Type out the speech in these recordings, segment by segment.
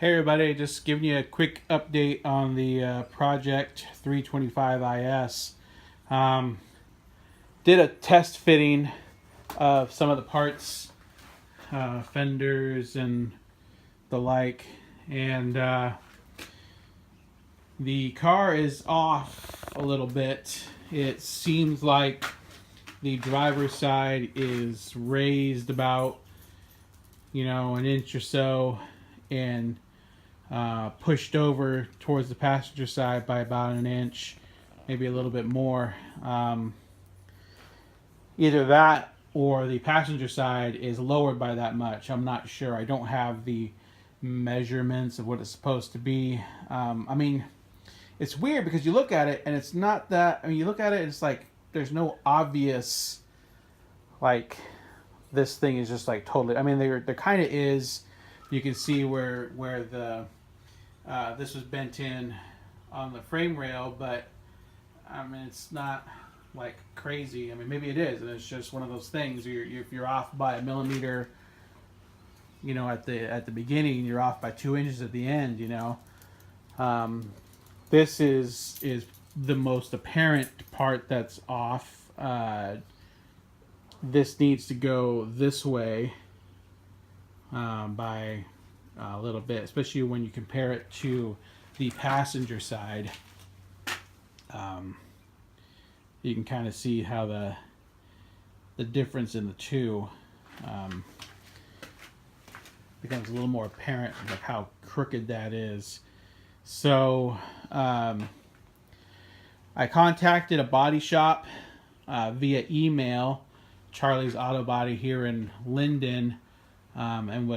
Hey everybody, just giving you a quick update on the Project 325 IS. Um, did a test fitting of some of the parts, fenders and the like, and the car is off a little bit. It seems like the driver's side is raised about, an inch or so, and pushed over towards the passenger side by about an inch, maybe a little bit more. Either that or the passenger side is lowered by that much. I'm not sure. I don't have the measurements of what it's supposed to be. It's weird because you look at it and it's not that. You look at it and it's like there's no obvious, like, this thing is just like totally. There kind of is. You can see where the this was bent in on the frame rail, but it's not like crazy. Maybe it is, and it's just one of those things. If you're off by a millimeter, at the beginning, you're off by 2 inches at the end. This is the most apparent part that's off. This needs to go this way by a little bit, especially when you compare it to the passenger side. You can kind of see how the difference in the two becomes a little more apparent, like how crooked that is. So I contacted a body shop via email, Charlie's Auto Body here in Linden. And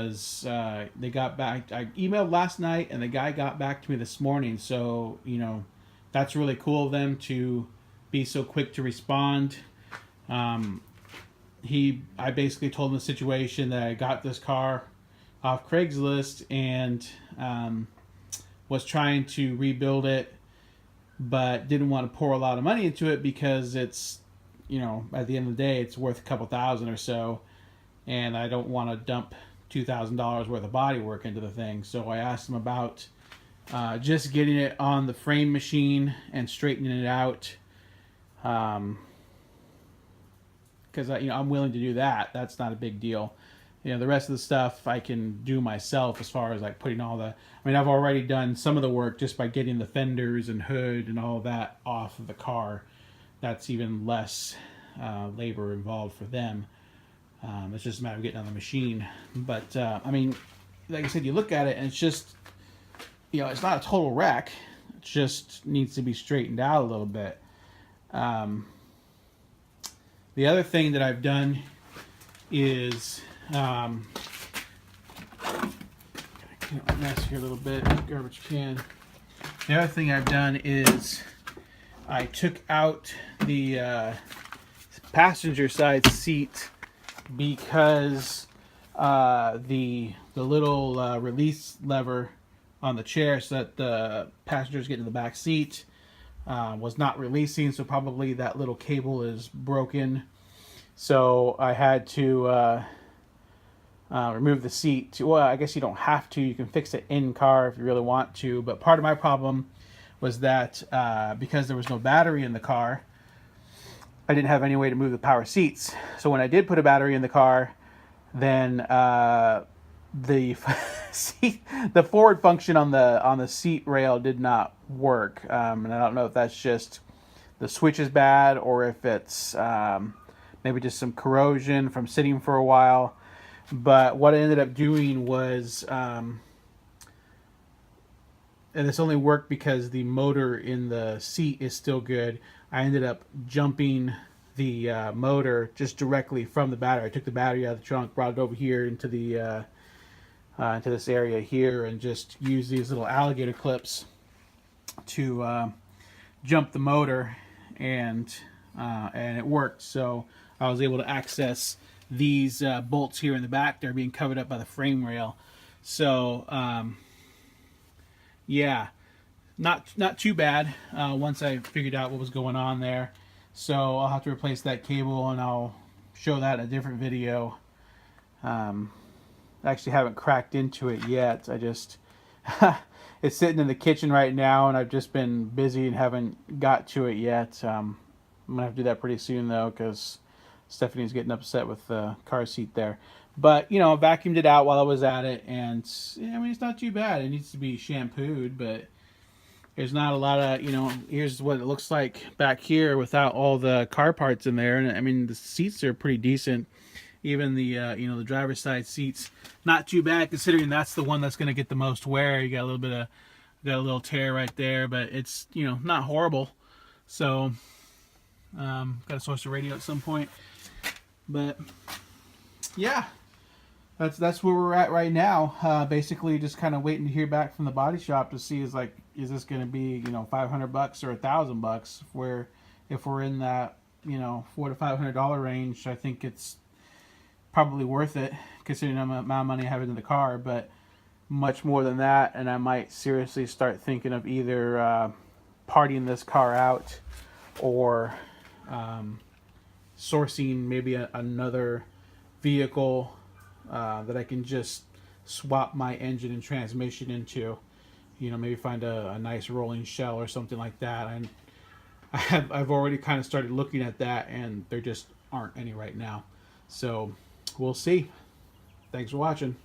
they got back. I emailed last night, and the guy got back to me this morning. So that's really cool of them to be so quick to respond. I basically told him the situation, that I got this car off Craigslist and was trying to rebuild it, but didn't want to pour a lot of money into it because it's, at the end of the day, it's worth a couple thousand or so. And I don't want to dump $2,000 worth of body work into the thing. So I asked him about just getting it on the frame machine and straightening it out. Because I'm willing to do that. That's not a big deal. The rest of the stuff I can do myself, as far as like putting all the. I've already done some of the work just by getting the fenders and hood and all that off of the car. That's even less labor involved for them. It's just a matter of getting on the machine. But, like I said, you look at it and it's just, it's not a total wreck. It just needs to be straightened out a little bit. The other thing that I've done is, clean up my mess here a little bit, garbage can. The other thing I've done is I took out the passenger side seat, because the little release lever on the chair, so that the passengers get in the back seat, was not releasing. So probably that little cable is broken. So I had to remove the seat. Well, I guess you don't have to. You can fix it in car if you really want to. But part of my problem was that because there was no battery in the car, I didn't have any way to move the power seats. So when I did put a battery in the car, then the the forward function on the seat rail did not work. And I don't know if that's just the switch is bad, or if it's maybe just some corrosion from sitting for a while. But what I ended up doing was, and this only worked because the motor in the seat is still good, I ended up jumping the motor just directly from the battery. I took the battery out of the trunk, brought it over here into the into this area here, and just used these little alligator clips to jump the motor, and it worked. So I was able to access these bolts here in the back. They're being covered up by the frame rail. So yeah, not too bad once I figured out what was going on there. So I'll have to replace that cable, and I'll show that in a different video. I actually haven't cracked into it yet. I just it's sitting in the kitchen right now, and I've just been busy and haven't got to it yet. I'm gonna have to do that pretty soon though, because Stephanie's getting upset with the car seat there. But you know, I vacuumed it out while I was at it, and yeah, I mean, it's not too bad. It needs to be shampooed, but there's not a lot of, you know, here's what it looks like back here without all the car parts in there. And I mean, the seats are pretty decent. Even the you know, the driver's side seats, not too bad considering that's the one that's going to get the most wear. You got a little bit of, got a little tear right there, but it's, you know, not horrible. So got to source the radio at some point. But yeah, that's where we're at right now. Basically, just kind of waiting to hear back from the body shop to see is this going to be, you know, $500 or $1,000? Where if we're in that, you know, $400 to $500 range, I think it's probably worth it considering the amount of money I have in the car. But much more than that, and I might seriously start thinking of either partying this car out or sourcing maybe another vehicle that I can just swap my engine and transmission into. You know, maybe find a nice rolling shell or something like that. And I've already kind of started looking at that, and there just aren't any right now. So we'll see. Thanks for watching.